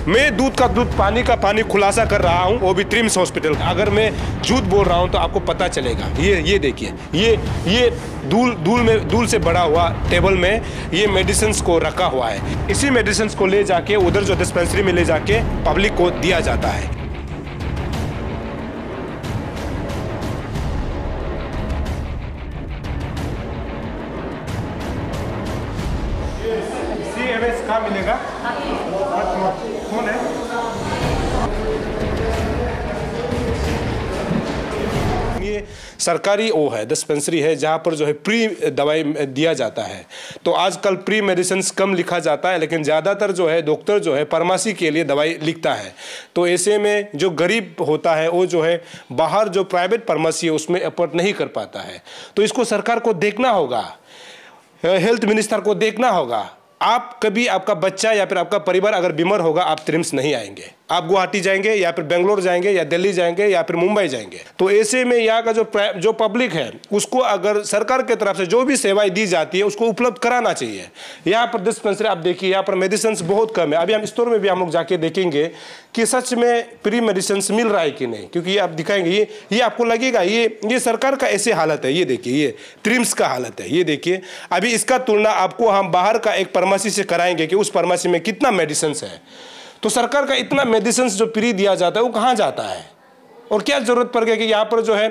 मैं दूध का दूध पानी का पानी खुलासा कर रहा हूँ, वो भी ट्रिम्स हॉस्पिटल। अगर मैं झूठ बोल रहा हूँ तो आपको पता चलेगा। ये देखिए, ये धूल से बड़ा हुआ टेबल में ये मेडिसिन को रखा हुआ है। इसी मेडिसिन को ले जाके उधर जो डिस्पेंसरी में ले जाके पब्लिक को दिया जाता है। CMS कहाँ मिलेगा? कौन है? ये सरकारी वो है, डिस्पेंसरी है जहाँ पर जो है प्री दवाई दिया जाता है। तो आजकल प्री मेडिसिन कम लिखा जाता है, लेकिन ज़्यादातर जो है डॉक्टर जो है फार्मेसी के लिए दवाई लिखता है। तो ऐसे में जो गरीब होता है वो जो है बाहर जो प्राइवेट फार्मेसी है उसमें अफोर्ड नहीं कर पाता है। तो इसको सरकार को देखना होगा, हेल्थ मिनिस्टर को देखना होगा। आप कभी आपका बच्चा या फिर आपका परिवार अगर बीमार होगा, आप ट्रिम्स नहीं आएंगे, आप गुवाहाटी जाएंगे या फिर बेंगलोर जाएंगे या दिल्ली जाएंगे या फिर मुंबई जाएंगे। तो ऐसे में यहाँ का जो पब्लिक है उसको अगर सरकार की तरफ से जो भी सेवाएं दी जाती है उसको उपलब्ध कराना चाहिए। यहाँ पर डिस्पेंसरी आप देखिए, यहाँ पर मेडिसिन बहुत कम है। अभी हम स्टोर में भी हम लोग जाके देखेंगे कि सच में प्री मेडिसिन मिल रहा है कि नहीं, क्योंकि आप दिखाएंगे ये आपको लगेगा ये सरकार का ऐसे हालत है। ये देखिए, ये ट्रिम्स का हालत है। ये देखिए, अभी इसका तुलना आपको हम बाहर का एक फार्मेसी से कराएंगे कि उस फार्मेसी में कितना मेडिसिन है। तो सरकार का इतना मेडिसिन जो फ्री दिया जाता है वो कहाँ जाता है, और क्या जरूरत पड़ गई कि यहाँ पर जो है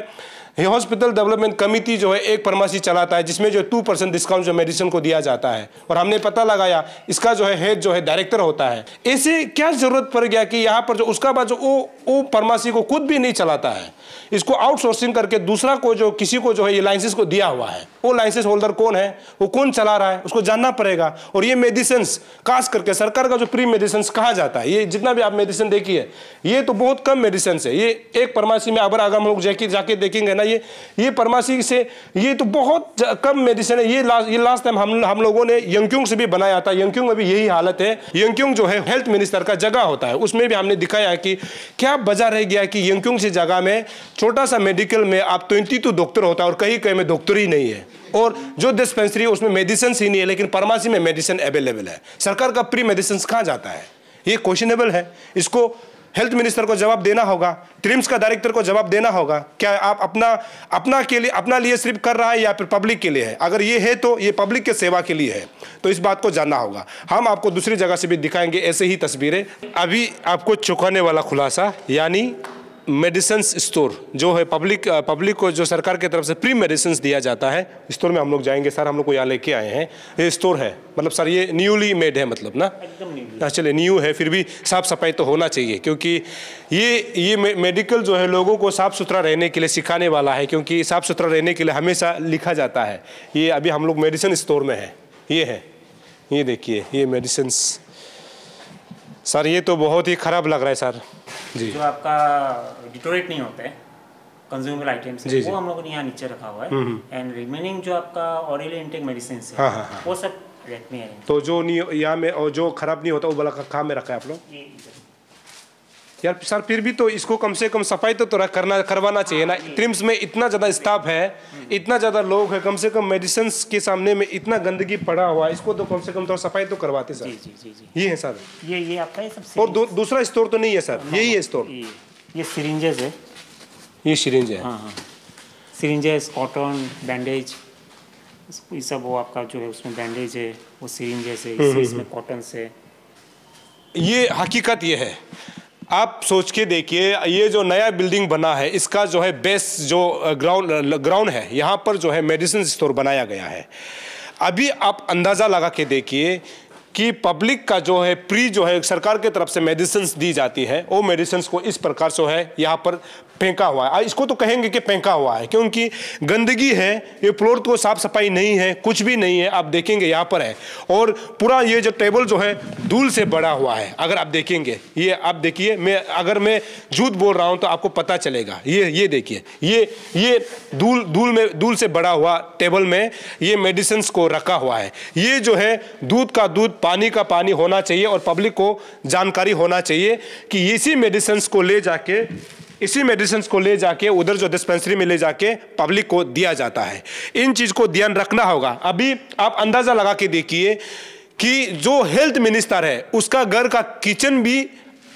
हॉस्पिटल डेवलपमेंट कमेटी जो है एक फार्मेसी चलाता है जिसमें जो 2% डिस्काउंट जो मेडिसिन को दिया जाता है, और हमने पता लगाया इसका जो है हेड जो है डायरेक्टर होता है। ऐसे क्या जरूरत पड़ गया कि यहाँ पर जो उसका बाद जो वो फार्मेसी को खुद भी नहीं चलाता है, इसको आउटसोर्सिंग करके दूसरा को जो किसी को जो है ये लाइसेंस को दिया हुआ है, वो लाइसेंस होल्डर कौन है, वो कौन चला रहा है, उसको जानना पड़ेगा। और ये मेडिसिन खास करके सरकार का जो प्री मेडिसिन कहाँ जाता है, ये जितना भी आप मेडिसिन देखिए ये तो बहुत कम मेडिसिन है। ये एक फार्मेसी में अगर हम लोग जाके देखेंगे ना, ये फार्मेसी से ये तो बहुत कम मेडिसिन है। ये लास्ट टाइम हम लोगों ने यंगक्योंग से भी बनाया था। यंगक्योंग में भी यही हालत है। यंगक्योंग जो है हेल्थ मिनिस्टर का जगह होता है, उसमें भी हमने दिखाया कि क्या वजह रह गया कि यंगक्योंग से जगह में छोटा सा मेडिकल में आप 22 डॉक्टर होता है और कहीं में डॉक्टर ही नहीं है, और जो डिस्पेंसरी है उसमें मेडिसिन ही नहीं है, लेकिन फार्मेसी में मेडिसिन अवेलेबल है। सरकार का प्री मेडिसिन कहाँ जाता है? ये क्वेश्चनेबल है। इसको हेल्थ मिनिस्टर को जवाब देना होगा, ट्रिम्स का डायरेक्टर को जवाब देना होगा। क्या आप अपना लिए सिर्फ कर रहा है या फिर पब्लिक के लिए है? अगर ये है तो ये पब्लिक के सेवा के लिए है, तो इस बात को जानना होगा। हम आपको दूसरी जगह से भी दिखाएंगे ऐसे ही तस्वीरें। अभी आपको चौंकाने वाला खुलासा, यानी मेडिसिन स्टोर जो है पब्लिक को जो सरकार की तरफ से प्री मेडिसिन दिया जाता है, स्टोर में हम लोग जाएंगे। सर हम लोग को यहाँ लेके आए हैं, ये स्टोर है, मतलब सर ये न्यूली मेड है, मतलब ना एकदम न्यू। चलिए न्यू है, फिर भी साफ सफाई तो होना चाहिए, क्योंकि ये मेडिकल जो है लोगों को साफ सुथरा रहने के लिए सिखाने वाला है, क्योंकि साफ सुथरा रहने के लिए हमेशा लिखा जाता है। ये अभी हम लोग मेडिसिन स्टोर में है, ये देखिए ये मेडिसिन। सर ये तो बहुत ही खराब लग रहा है सर जी। जो आपका डिटोरेट नहीं होता है कंज्यूमेबल आइटम्स है, वो हम लोगों ने यहाँ नीचे रखा हुआ है। एंड रिमेनिंग जो आपका ऑरल इनटेक मेडिसिन है, वो सब रैक में है। तो जो नहीं यहाँ में और जो खराब नहीं होता वो वाला कहाँ में रखा है आप लोग? यार सर फिर भी तो इसको कम से कम सफाई तो करवाना चाहिए ना। ट्रिम्स में इतना ज़्यादा स्टाफ है, इतना ज़्यादा लोग है, कम से कम मेडिसिन के सामने में इतना गंदगी पड़ा हुआ है, इसको तो कम से कम थोड़ा सफाई तो करवाते सर। जी। ये है सर, ये आपका है सबसे। और दूसरा स्टोर तो नहीं है सर? यही है स्टोर। ये सिरिंजेस है, ये सिरिंज है। हाँ, सिरिंजेस, कॉटन, बैंडेज, ये सब वो आपका जो है उसमें बैंडेज है, वो सिरिंजेस है, इसमें कॉटन से। ये हकीकत ये है, आप सोच के देखिए, ये जो नया बिल्डिंग बना है इसका जो है बेस जो ग्राउंड है, यहाँ पर जो है मेडिसिन स्टोर बनाया गया है। अभी आप अंदाज़ा लगा के देखिए कि पब्लिक का जो है प्री जो है सरकार की तरफ से मेडिसिन दी जाती है, वो मेडिसिन को इस प्रकार से है यहाँ पर फेंका हुआ है। इसको तो कहेंगे कि फेंका हुआ है, क्योंकि गंदगी है, ये फ्लोर तो साफ सफाई नहीं है, कुछ भी नहीं है। आप देखेंगे यहाँ पर है, और पूरा ये जो टेबल जो है धूल से बड़ा हुआ है। अगर आप देखेंगे, ये आप देखिए, अगर मैं झूठ बोल रहा हूँ तो आपको पता चलेगा। ये देखिए, ये धूल से बड़ा हुआ टेबल में ये मेडिसिन को रखा हुआ है। ये जो है दूध का दूध पानी का पानी होना चाहिए, और पब्लिक को जानकारी होना चाहिए कि इसी मेडिसिन को ले जाके उधर जो डिस्पेंसरी में ले जाके पब्लिक को दिया जाता है। इन चीज को ध्यान रखना होगा। अभी आप अंदाजा लगा के देखिए कि जो हेल्थ मिनिस्टर है उसका घर का किचन भी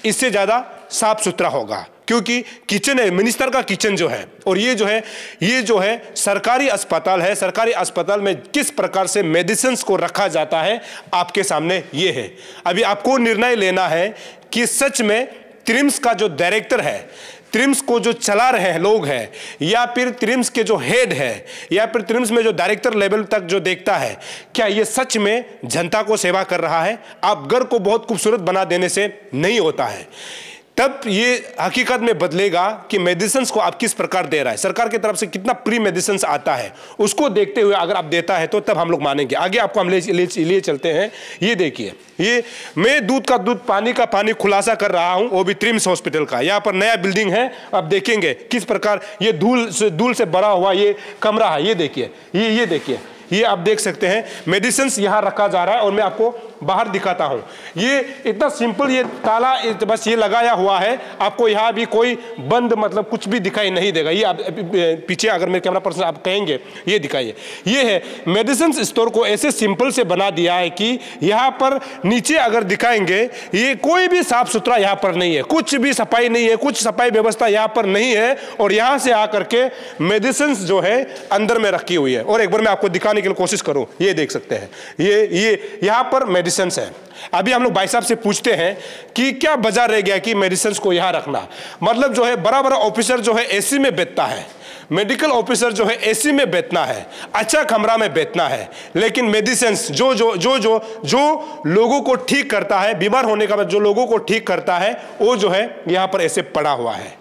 इससे ज़्यादा साफ सुथरा होगा, क्योंकि किचन है, मिनिस्टर का किचन जो है, और ये जो है सरकारी अस्पताल है। सरकारी अस्पताल में किस प्रकार से मेडिसिन्स को रखा जाता है आपके सामने ये है। अभी आपको निर्णय लेना है कि सच में ट्रिम्स का जो डायरेक्टर है, ट्रिम्स को जो चला रहे हैं लोग हैं, या फिर ट्रिम्स के जो हेड है, या फिर ट्रिम्स में जो डायरेक्टर लेवल तक जो देखता है, क्या ये सच में जनता को सेवा कर रहा है। आप घर को बहुत खूबसूरत बना देने से नहीं होता है, तब ये हकीकत में बदलेगा कि मेडिसिन्स को आप किस प्रकार दे रहा है, सरकार की तरफ से कितना प्री मेडिसिन्स आता है, उसको देखते हुए अगर आप देता है तो तब हम लोग मानेंगे। आगे आपको हम ले चलते हैं। ये देखिए, ये मैं दूध का दूध, पानी का पानी खुलासा कर रहा हूं, वो भी ट्रिम्स हॉस्पिटल का। यहाँ पर नया बिल्डिंग है, आप देखेंगे किस प्रकार ये धूल से भरा हुआ ये कमरा है। ये देखिए, ये देखिए, ये आप देख सकते हैं मेडिसिन्स यहाँ रखा जा रहा है, और मैं आपको बाहर दिखाता हूँ। ये इतना सिंपल, ये ताला बस ये लगाया हुआ है, आपको यहाँ भी कोई बंद मतलब कुछ भी दिखाई नहीं देगा। ये आप पीछे अगर मेरे कैमरा पर्सन आप कहेंगे, ये दिखाइए, ये है मेडिसिन स्टोर को ऐसे सिंपल से बना दिया है कि यहाँ पर नीचे अगर दिखाएंगे, ये कोई भी साफ सुथरा यहाँ पर नहीं है, कुछ भी सफाई नहीं है, कुछ सफाई व्यवस्था यहाँ पर नहीं है, और यहाँ से आकर के मेडिसिन जो है अंदर में रखी हुई है। और एक बार मैं आपको दिखाने की कोशिश करूँ, ये देख सकते हैं, ये यहाँ पर मेडिसिन है। अभी हम लोग भाई साहब से पूछते हैं कि क्या वजह रह गया कि मेडिसिन को यहां रखना। मतलब जो है बड़ा बड़ा ऑफिसर जो है एसी में बैठता है, मेडिकल ऑफिसर जो है एसी में बैठना है, अच्छा कमरा में बैठना है, लेकिन मेडिसिन जो लोगों को ठीक करता है, बीमार होने का बाद जो लोगों को ठीक करता है, वो जो है यहां पर ऐसे पड़ा हुआ है।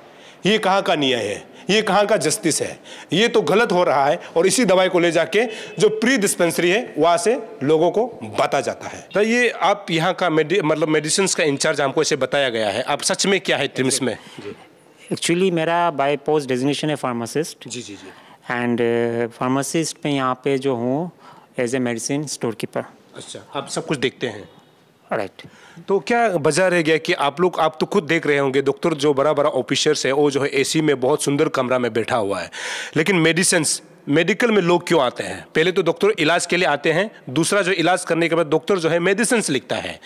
ये कहां का न्याय है, ये कहां का जस्टिस है, ये तो गलत हो रहा है। और इसी दवाई को ले जाके जो प्री डिस्पेंसरी है वहां से लोगों को बांटा जाता है। तो ये आप यहाँ का मतलब मेडिसिन का इंचार्ज हमको ऐसे बताया गया है, आप सच में क्या है ट्रिम्स में? एक्चुअली मेरा बाय पोस्ट डेजिग्नेशन है फार्मासिस्ट। जी जी जी। एंड फार्मासिस्ट में यहाँ पे जो हूँ as a medicine store keeper. अच्छा, आप सब कुछ देखते हैं? राइट। तो क्या वजह रह गया कि आप तो खुद देख रहे होंगे, डॉक्टर जो बड़ा बड़ा ऑफिसर्स है वो जो है एसी में बहुत सुंदर कमरा में बैठा हुआ है, लेकिन मेडिकल में लोग क्यों आते हैं? पहले तो डॉक्टर इलाज के लिए आते हैं, दूसरा जो इलाज करने के बाद डॉक्टर जो है मेडिसिन लिखता है।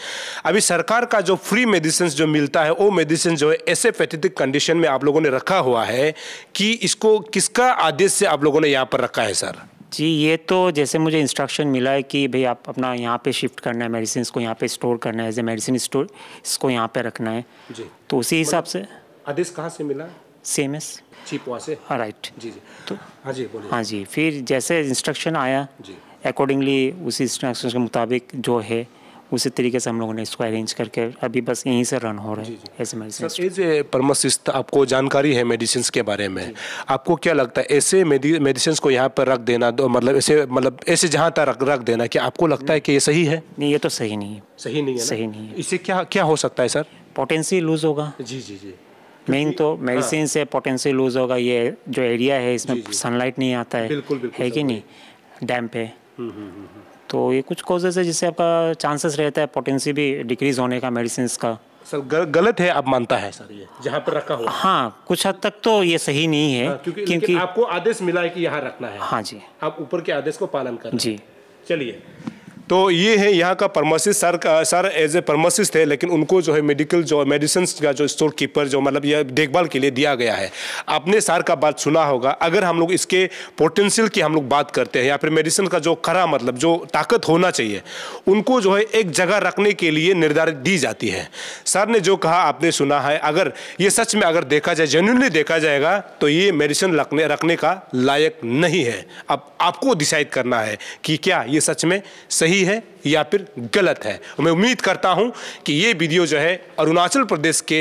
अभी सरकार का जो फ्री मेडिसिन जो मिलता है, वो मेडिसिन जो है ऐसे पैथेटिक कंडीशन में आप लोगों ने रखा हुआ है कि इसको किसका आदेश से आप लोगों ने यहाँ पर रखा है सर? जी, ये तो जैसे मुझे इंस्ट्रक्शन मिला है कि भाई आप अपना यहाँ पे शिफ्ट करना है, मेडिसिन को यहाँ पे स्टोर करना है, एज ए मेडिसिन स्टोर इसको यहाँ पे रखना है जी। तो उसी हिसाब से आदेश कहाँ से मिला? CMS चीफ वहाँ से? राइट जी जी। तो हाँ जी बोलिए। हाँ जी, फिर जैसे इंस्ट्रक्शन आया जी, अकॉर्डिंगली उसी इंस्ट्रक्शन के मुताबिक जो है उसी तरीके से हम लोगों ने इसको अरेंज करके अभी बस यहीं से रन हो रहा है ऐसे मेडिसिन। एज ए फार्मासिस्ट आपको जानकारी है मेडिसिन के बारे में, आपको क्या लगता है ऐसे मेडिसिन को यहाँ पर रख देना, मतलब ऐसे जहाँ तक रख देना, क्या आपको लगता है कि ये सही है? नहीं, ये तो सही नहीं है। सही नहीं है? सही नहीं है। इससे क्या हो सकता है सर? पोटेंशियल लूज होगा। जी जी जी। मेन तो मेडिसिन से पोटेंशियल लूज होगा। ये जो एरिया है इसमें सनलाइट नहीं आता है, बिल्कुल है कि नहीं, डैम्प है, तो ये कुछ कॉजेज है जिससे आपका चांसेस रहता है पोटेंशियल भी डिक्रीज होने का मेडिसिन का। सर गलत है आप मानता है सर ये जहाँ पर रखा हुआ? हाँ, कुछ हद तक तो ये सही नहीं है। क्योंकि आपको आदेश मिला है कि यहाँ रखना है। हाँ जी, आप ऊपर के आदेश को पालन कर जी। चलिए, तो ये है यहाँ का pharmacist sir as a pharmacist है, लेकिन उनको जो है मेडिसिन का जो स्टोर कीपर जो मतलब यह देखभाल के लिए दिया गया है। आपने सर का बात सुना होगा। अगर हम लोग इसके पोटेंशियल की हम लोग बात करते हैं, या फिर मेडिसिन का जो खरा मतलब जो ताकत होना चाहिए, उनको जो है एक जगह रखने के लिए निर्धारित दी जाती है। सर ने जो कहा आपने सुना है, अगर ये सच में अगर देखा जाए, जेन्युइनली देखा जाएगा, तो ये मेडिसिन रखने का लायक नहीं है। अब आपको डिसाइड करना है कि क्या ये सच में सही है या फिर गलत है। मैं उम्मीद करता हूं कि ये वीडियो जो है अरुणाचल प्रदेश के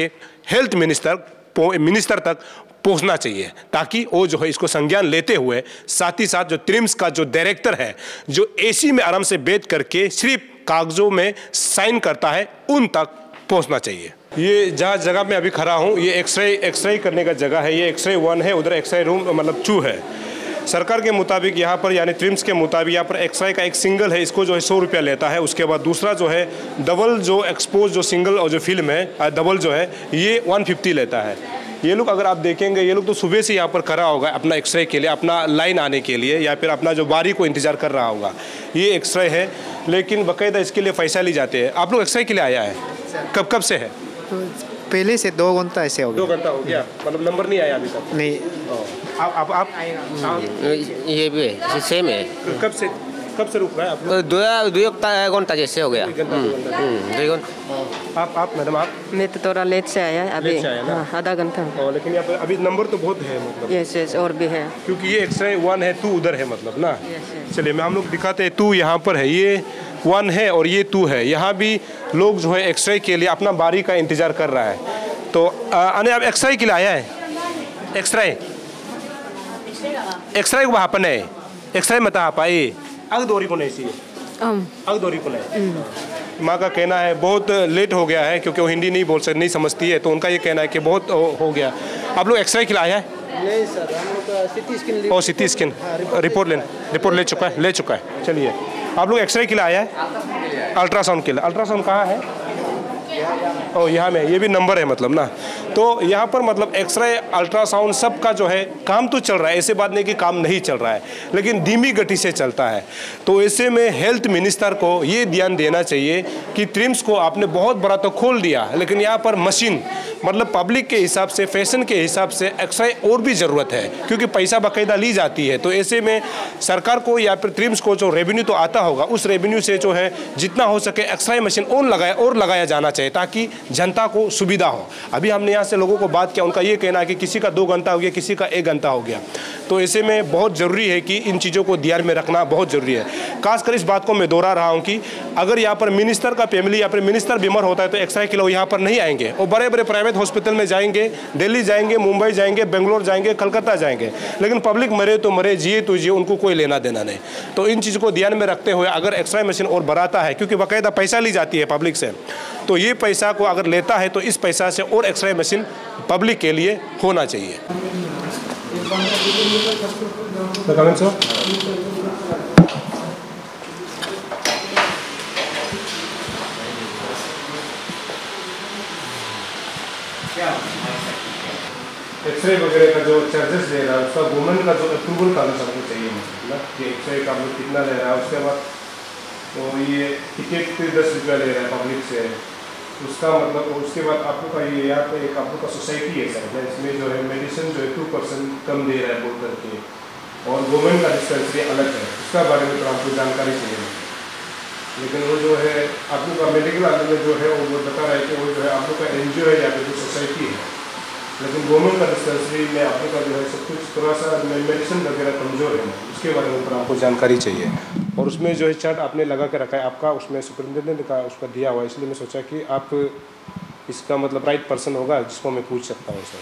हेल्थ मिनिस्टर तक पहुंचना चाहिए, ताकि वो जो है इसको संज्ञान लेते हुए साथ ही साथ जो ट्रिम्स का जो डायरेक्टर है, जो एसी में आराम से बैठ करके सिर्फ कागजों में साइन करता है, उन तक पहुंचना चाहिए। ये जहाँ जगह में अभी खड़ा हूँ, ये एक्सरे करने का जगह है। ये एक्सरे 1 है, उधर एक्सरे रूम मतलब 2 है। सरकार के मुताबिक यहाँ पर यानी ट्रिम्स के मुताबिक यहाँ पर एक्सरे का एक सिंगल है, इसको जो है 100 रुपया लेता है। उसके बाद दूसरा जो है डबल जो एक्सपोज जो सिंगल और जो फिल्म है डबल जो है ये 150 लेता है। ये लोग अगर आप देखेंगे, ये लोग तो सुबह से यहाँ पर खड़ा होगा अपना एक्सरे के लिए, अपना लाइन आने के लिए, या फिर अपना जो बारी को इंतजार कर रहा होगा। ये एक्सरे है, लेकिन बाकायदा इसके लिए पैसा ली जाते हैं। आप लोग एक्सरे के लिए आया है, कब से है? तो पहले से 2 घंटा ऐसे हो 2 गया। घंटा हो गया, मतलब नंबर नहीं आया अभी तक? नहीं, आप ये भी है, सेम है। कब से रुक रहा है आप लोग? 2 घंटा जैसे हो गया। 2 घंटा। आप मैडम आप? मैं तो थोड़ा लेट से आया अभी। लेट से आया ना? हाँ, आधा घंटा। लेकिन यहाँ पर अभी नंबर तो बहुत है मतलब। यस और भी है, क्योंकि ये एक्सरे 1 है, 2 उधर है मतलब ना। यस। चलिए मैं हम लोग दिखाते हैं, 2 यहाँ पर है, ये 1 है और ये 2 है। यहाँ भी लोग जो है एक्सरे के लिए अपना बारी का इंतजार कर रहा है। तो अने अब एक्सरे के लिए आया है, एक्सरे को वहाँ पर नहीं, एक्सरे मत आ पाए अग दोरी को नहीं सी अग दोरी को नहीं। माँ का कहना है बहुत लेट हो गया है, क्योंकि वो हिंदी नहीं समझती है, तो उनका ये कहना है कि बहुत हो गया। आप लोग एक्सरे खिलाया है? नहीं सर, हम लोग का सिटी स्कैन। और सिटी स्कैन रिपोर्ट ले चुका है। चलिए आप लोग एक्सरे के लिए आया है? अल्ट्रासाउंड के लिए? अल्ट्रासाउंड कहाँ है? और यहाँ में ये भी नंबर है मतलब ना। तो यहाँ पर मतलब एक्सरे अल्ट्रासाउंड सब का जो है काम तो चल रहा है, ऐसे बात नहीं कि काम नहीं चल रहा है, लेकिन धीमी गति से चलता है। तो ऐसे में हेल्थ मिनिस्टर को ये ध्यान देना चाहिए कि ट्रिम्स को आपने बहुत बड़ा तो खोल दिया, लेकिन यहाँ पर मशीन मतलब पब्लिक के हिसाब से, फैशन के हिसाब से एक्सरे और भी ज़रूरत है, क्योंकि पैसा बाकायदा ली जाती है। तो ऐसे में सरकार को या फिर ट्रिम्स को जो रेवेन्यू तो आता होगा, उस रेवेन्यू से जो है जितना हो सके एक्सरे मशीन और लगाया जाना चाहिए, ताकि जनता को सुविधा हो। अभी हमने यहाँ से लोगों को बात किया, उनका ये कहना है कि किसी का 2 घंटा हो गया, किसी का 1 घंटा हो गया। तो ऐसे में बहुत ज़रूरी है कि इन चीज़ों को ध्यान में रखना बहुत ज़रूरी है। खासकर इस बात को मैं दोहरा रहा हूँ कि अगर यहाँ पर मिनिस्टर का फैमिली या फिर मिनिस्टर बीमार होता है तो एक्सरे के लिए यहाँ पर नहीं आएंगे, और बड़े बड़े प्राइवेट हॉस्पिटल में जाएंगे, दिल्ली जाएंगे, मुंबई जाएंगे, बेंगलोर जाएंगे, कलकत्ता जाएंगे, लेकिन पब्लिक मरे तो मरे, जिए तो जिए, उनको कोई लेना देना नहीं। तो इन चीज़ों को ध्यान में रखते हुए अगर एक्सरे मशीन और बढ़ाता है, क्योंकि बाकायदा पैसा ली जाती है पब्लिक से, तो ये पैसा को अगर लेता है तो इस पैसा से और एक्सरे मशीन पब्लिक के लिए होना चाहिए। एक्सरे वगैरह का जो चार्जेस ले रहा है उसका गवर्नमेंट का जो अप्रूवल करना सबको चाहिए, मतलब कि एक्सरे का हम कितना ले रहा है। उसके बाद तो ये टिकट 10 रुपया ले रहा है पब्लिक से, उसका मतलब। उसके बाद आप लोग का ये यहाँ पे एक आप लोग का सोसाइटी है सर, इसमें जो है मेडिसिन जो है 2% कम दे रहा है बोल करके, और गवर्नमेंट का डिस्पेंसरी अलग है, उसका बारे में तो आपको जानकारी चाहिए। लेकिन वो जो है आप लोग का मेडिकल वाले में जो है वो बता रहा है कि वो जो है आप लोग का NGO है या फिर जो सोसाइटी है, लेकिन गवर्नमेंट का डिस्पेंसरी में आप लोग का जो है सब कुछ थोड़ा सा मेडिसिन वगैरह कमज़ोर है, उसके बारे में तो आपको जानकारी चाहिए। और उसमें जो है चार्ट आपने लगा के रखा है आपका, उसमें सुपरिटेंडेंट का उसका दिया हुआ है, इसलिए मैं सोचा कि आप इसका मतलब राइट पर्सन होगा जिसको मैं पूछ सकता हूँ। सर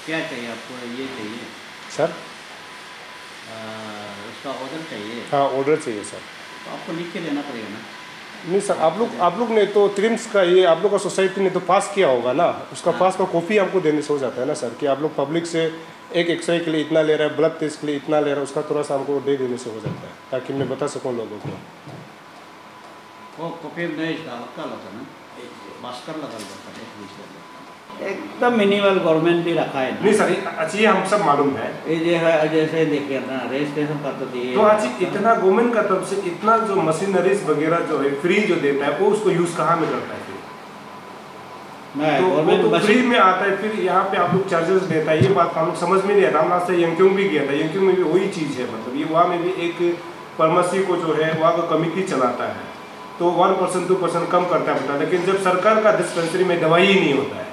क्या चाहिए आपको? ये चाहिए सर? उसका ऑर्डर चाहिए? हाँ ऑर्डर चाहिए सर। तो आपको लिख के देना पड़ेगा ना। नहीं सर, आप लोग ने तो ट्रिम्स का ये आप लोग का सोसाइटी ने तो पास किया होगा ना, उसका पास का कॉपी हमको देने से हो जाता है ना सर, कि आप लोग पब्लिक से एक एक्सरे के लिए इतना ले रहा है, ब्लड टेस्ट के लिए इतना ले रहा है, उसका थोड़ा सा हमको दे देने से हो जाता है, ताकि मैं बता सकूँ लोगों को। वो कॉपी नहीं लगा ना, मास्कर लगा एकदम मिनिमल गवर्नमेंट भी रखा है। नहीं सर, अच्छी हम सब मालूम है, ये है जैसे देखिए ना रजिस्ट्रेशन कर तो दिए तो आज इतना गवर्नमेंट का तरफ से इतना जो मशीनरीज वगैरह जो है फ्री जो देता है, वो उसको यूज कहाँ में करता है फिर? तो फ्री में आता है, फिर यहाँ पे आप लोग चार्जेस देता है, ये बात हम लोग समझ में नहीं आता। हम से यंगक्योंग भी गया था, यंगक्योंग में भी वही चीज़ है, मतलब ये वहाँ में भी एक फार्मेसी को जो है वहाँ का कमिटी चलाता है, तो 1% 2% कम करता है, लेकिन जब सरकार का डिस्पेंसरी में दवाई ही नहीं होता है,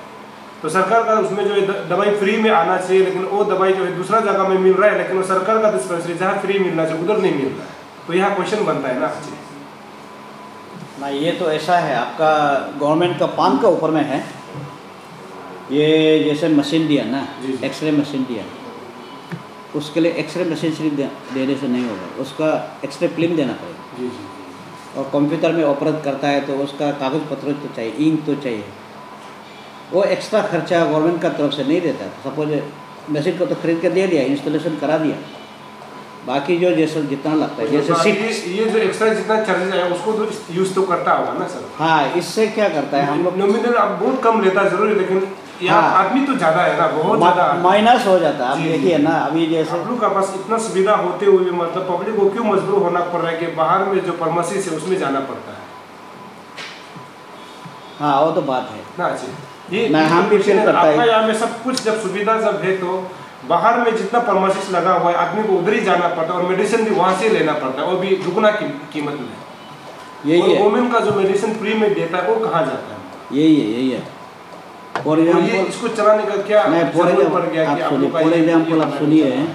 तो सरकार का उसमें जो है दवाई फ्री में आना चाहिए, लेकिन वो दवाई जो है दूसरा जगह में मिल रहा है, लेकिन वो सरकार का डिस्पेंसरी जहाँ फ्री मिलना चाहिए उधर नहीं मिल रहा है, तो यहाँ क्वेश्चन बनता है ना। ये तो ऐसा है, आपका गवर्नमेंट का पान का ऊपर में है, ये जैसे मशीन दिया ना, एक्सरे मशीन दिया, उसके लिए एक्सरे मशीन सिर्फ देने से नहीं होगा, उसका एक्सरे फिल्म देना पड़ेगा, और कंप्यूटर में ऑपरेट करता है तो उसका कागज़ पत्र तो चाहिए, इंक तो चाहिए, वो एक्स्ट्रा खर्चा गवर्नमेंट का तरफ से नहीं देता। सपोज मशीन को तो खरीद कर दे दिया, इंस्टॉलेशन करा दिया, बाकी जो जैसे जितना लगता है, जैसे ये जो एक्स्ट्रा जितना चार्जेस है उसको तो यूज तो करता होगा ना सर? हाँ, इससे क्या करता है हम लोग नॉमिनल अब बहुत कम लेता है जरूर, लेकिन यहाँ आदमी तो ज़्यादा है ना, बहुत ज़्यादा माइनस हो जाता है। आप देखिए ना, अभी जैसे आप लोग का पास इतना सुविधा होते हुए मतलब पब्लिक को क्यों मजबूर होना पड़ रहा है कि बाहर में जो फार्मेसी से उसमें जाना पड़ता है? हाँ वो तो बात है ना जी। ये मैं हम भी फील करता आपका है। यहाँ में सब कुछ जब सुविधा जब है तो बाहर में जितना फार्मेसिस्ट लगा हुआ है आदमी को उधर ही जाना पड़ता है और मेडिसिन भी वहाँ से लेना पड़ता है, वो भी दुगना कीमत में। यही है, गवर्नमेंट का जो मेडिसिन फ्री में देता है वो कहाँ जाता है? यही है। फॉर एग्जाम्पल इसको चलाने का क्या जरूरत पड़ गया कि आप लोग का? फॉर एग्जाम्पल आप सुनिए,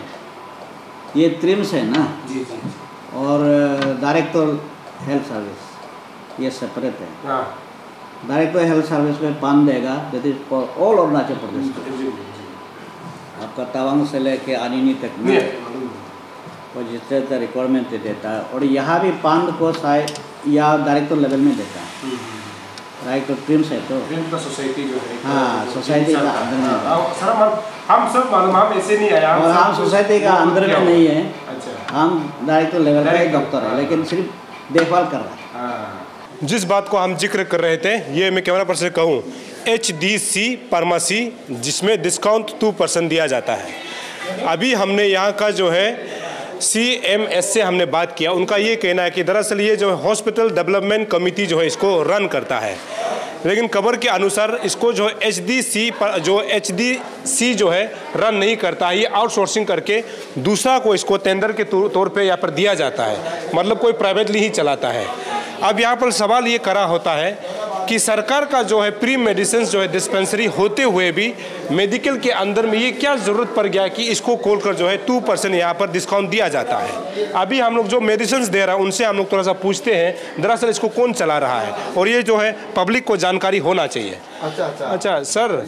ये ट्रिम्स है ना जी और डायरेक्टर हेल्थ सर्विस ये सेपरेट है। हाँ डायरेक्टर हेल्थ सर्विस में पान देगा, that is for all Arunachal Pradesh, आपका तवांग से लेके आनिनी तक में और जिस तरह का रिक्वायरमेंट देता है। और यहाँ भी पान को शायद या डायरेक्टर लेवल में देता है, डायरेक्टर ट्रिम्स है तो सोसाइटी जो है, हाँ सोसाइटी का अंदर में। सर हम सब मालूम, हम ऐसे नहीं आया, और हम सोसाइटी का अंदर में नहीं है। अच्छा, हम डायरेक्टर लेवल का एक डॉक्टर है, लेकिन सिर्फ देखभाल कर रहा है। जिस बात को हम जिक्र कर रहे थे, ये मैं कैमरा पर से कहूँ, HDC फार्मेसी जिसमें डिस्काउंट 2% दिया जाता है। अभी हमने यहाँ का जो है CMS से हमने बात किया, उनका ये कहना है कि दरअसल ये जो हॉस्पिटल डेवलपमेंट कमेटी जो है इसको रन करता है, लेकिन खबर के अनुसार इसको जो HDC जो है रन नहीं करता है, ये आउटसोर्सिंग करके दूसरा को इसको टेंडर के तौर पे यहाँ पर दिया जाता है, मतलब कोई प्राइवेटली ही चलाता है। अब यहाँ पर सवाल ये खड़ा होता है कि सरकार का जो है प्री मेडिसिन जो है डिस्पेंसरी होते हुए भी मेडिकल के अंदर में ये क्या ज़रूरत पड़ गया कि इसको खोलकर जो है 2% यहाँ पर डिस्काउंट दिया जाता है। अभी हम लोग जो मेडिसिन दे रहा है उनसे हम लोग थोड़ा सा पूछते हैं दरअसल इसको कौन चला रहा है, और ये जो है पब्लिक को जानकारी होना चाहिए। अच्छा सर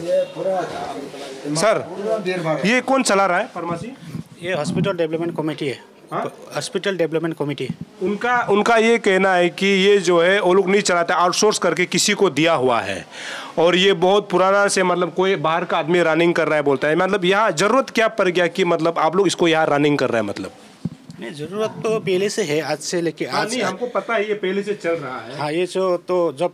ये कौन चला रहा है फार्मेसी? ये हॉस्पिटल डेवलपमेंट कमेटी है। हॉस्पिटल डेवलपमेंट कमेटी उनका ये कहना है कि ये जो है वो लोग नहीं चलाते, आउटसोर्स करके किसी को दिया हुआ है, और ये बहुत पुराना से मतलब कोई बाहर का आदमी रनिंग कर रहा है बोलता है। मतलब यहाँ ज़रूरत क्या पड़ गया कि मतलब आप लोग इसको यहाँ रनिंग कर रहे हैं? मतलब नहीं, ज़रूरत तो पहले से है, आज से लेके आज नहीं, हमको पता है ये पहले से चल रहा है। हाँ, ये जो तो जब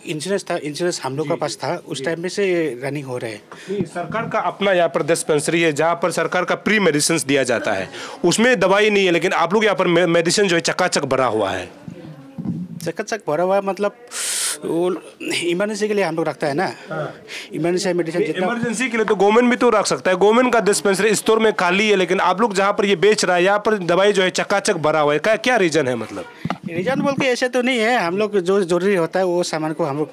इंश्योरेंस था, इंश्योरेंस हम लोग का पास था, उस टाइम में से रनिंग हो रहे हैं। सरकार का अपना यहाँ पर डिस्पेंसरी है जहाँ पर सरकार का प्री मेडिसिन दिया जाता है, उसमें दवाई नहीं है, लेकिन आप लोग यहाँ पर मेडिसिन जो है चकाचक भरा हुआ है। चकाचक भरा हुआ है मतलब वो इमरजेंसी के लिए हम लोग रखता है ना। इमरजेंसी मेडिसिन इमरजेंसी के लिए तो गवर्नमेंट भी तो रख सकता है, गवर्नमेंट का डिस्पेंसरी स्टोर में खाली है, लेकिन आप लोग जहाँ पर ये बेच रहा है यहाँ पर दवाई जो है चकाचक भरा हुआ है। क्या रीजन है? मतलब रीजन बोल के ऐसे तो नहीं है, हम लोग जो जरूरी होता है वो सामान को हम लोग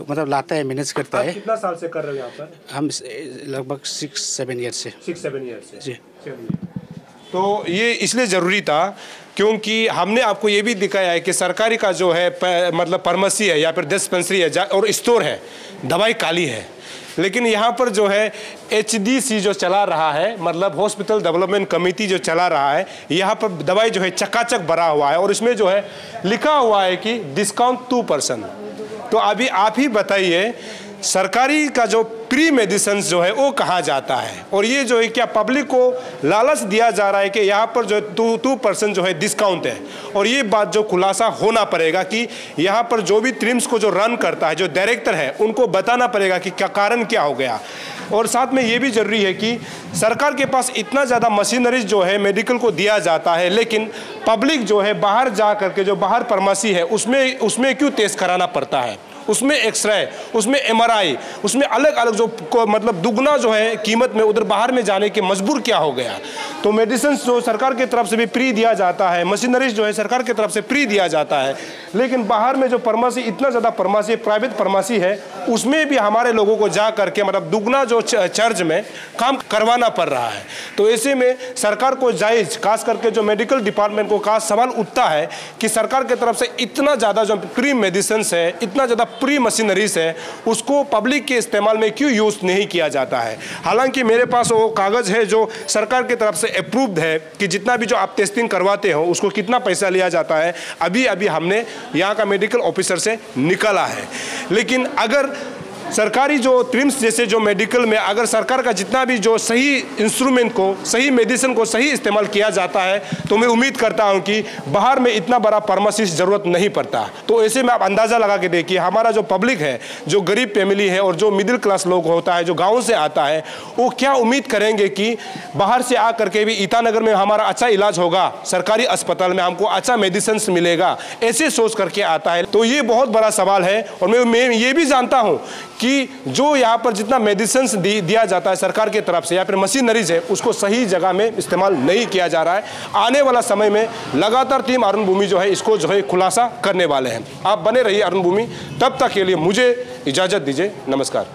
मतलब लाता है, मैनेज करता है। कितना साल से कर रहे हो यहाँ पर? हम लगभग 6-7 ईयर से। 6-7 ईयर से जी। तो ये इसलिए ज़रूरी था क्योंकि हमने आपको ये भी दिखाया है कि सरकारी का जो है मतलब फार्मेसी है या फिर डिस्पेंसरी है और स्टोर है, दवाई काली है, लेकिन यहाँ पर जो है HDC जो चला रहा है, मतलब हॉस्पिटल डेवलपमेंट कमेटी जो चला रहा है, यहाँ पर दवाई जो है चकाचक भरा हुआ है और इसमें जो है लिखा हुआ है कि डिस्काउंट 2%। तो अभी आप ही बताइए सरकारी का जो प्री मेडिसिन जो है वो कहाँ जाता है, और ये जो है क्या पब्लिक को लालच दिया जा रहा है कि यहाँ पर जो 2% जो है डिस्काउंट है। और ये बात जो खुलासा होना पड़ेगा कि यहाँ पर जो भी ट्रिम्स को जो रन करता है, जो डायरेक्टर है, उनको बताना पड़ेगा कि क्या कारण क्या हो गया। और साथ में ये भी ज़रूरी है कि सरकार के पास इतना ज़्यादा मशीनरीज जो है मेडिकल को दिया जाता है, लेकिन पब्लिक जो है बाहर जा करके जो बाहर फार्मेसी है उसमें क्यों टेस्ट कराना पड़ता है, उसमें एक्सरे, उसमें MRI, उसमें अलग अलग जो मतलब दुगना जो है कीमत में उधर बाहर में जाने के मजबूर क्या हो गया। तो मेडिसिन जो सरकार की तरफ से भी फ्री दिया जाता है, मशीनरीज जो है सरकार की तरफ से फ्री दिया जाता है, लेकिन बाहर में जो फार्मेसी इतना ज़्यादा फार्मेसी प्राइवेट फार्मेसी है उसमें भी हमारे लोगों को जा करके मतलब दुगना जो चार्ज में काम करवाना पड़ रहा है। तो ऐसे में सरकार को जायज़ खास करके जो मेडिकल डिपार्टमेंट को खास सवाल उठता है कि सरकार की तरफ से इतना ज़्यादा जो प्री मेडिसिन है, इतना ज़्यादा प्री मशीनरीज है, उसको पब्लिक के इस्तेमाल में क्यों यूज़ नहीं किया जाता है। हालांकि मेरे पास वो कागज़ है जो सरकार की तरफ से अप्रूव्ड है कि जितना भी जो आप टेस्टिंग करवाते हो उसको कितना पैसा लिया जाता है, अभी हमने यहाँ का मेडिकल ऑफिसर से निकाला है। लेकिन अगर सरकारी जो ट्रिम्स जैसे जो मेडिकल में अगर सरकार का जितना भी जो सही इंस्ट्रूमेंट को, सही मेडिसिन को सही इस्तेमाल किया जाता है तो मैं उम्मीद करता हूं कि बाहर में इतना बड़ा फार्मेसी ज़रूरत नहीं पड़ता। तो ऐसे में आप अंदाज़ा लगा के देखिए हमारा जो पब्लिक है, जो गरीब फैमिली है और जो मिडिल क्लास लोग होता है, जो गाँव से आता है, वो क्या उम्मीद करेंगे कि बाहर से आ करके भी ईटानगर में हमारा अच्छा इलाज होगा, सरकारी अस्पताल में हमको अच्छा मेडिसिन मिलेगा, ऐसे सोच करके आता है। तो ये बहुत बड़ा सवाल है। और मैं ये भी जानता हूं कि जो यहाँ पर जितना मेडिसिन दिया जाता है सरकार की तरफ से या फिर मशीनरीज है उसको सही जगह में इस्तेमाल नहीं किया जा रहा है। आने वाला समय में लगातार टीम अरुण भूमि जो है इसको जो है खुलासा करने वाले हैं। आप बने रहिए अरुण भूमि, तब तक के लिए मुझे इजाज़त दीजिए। नमस्कार।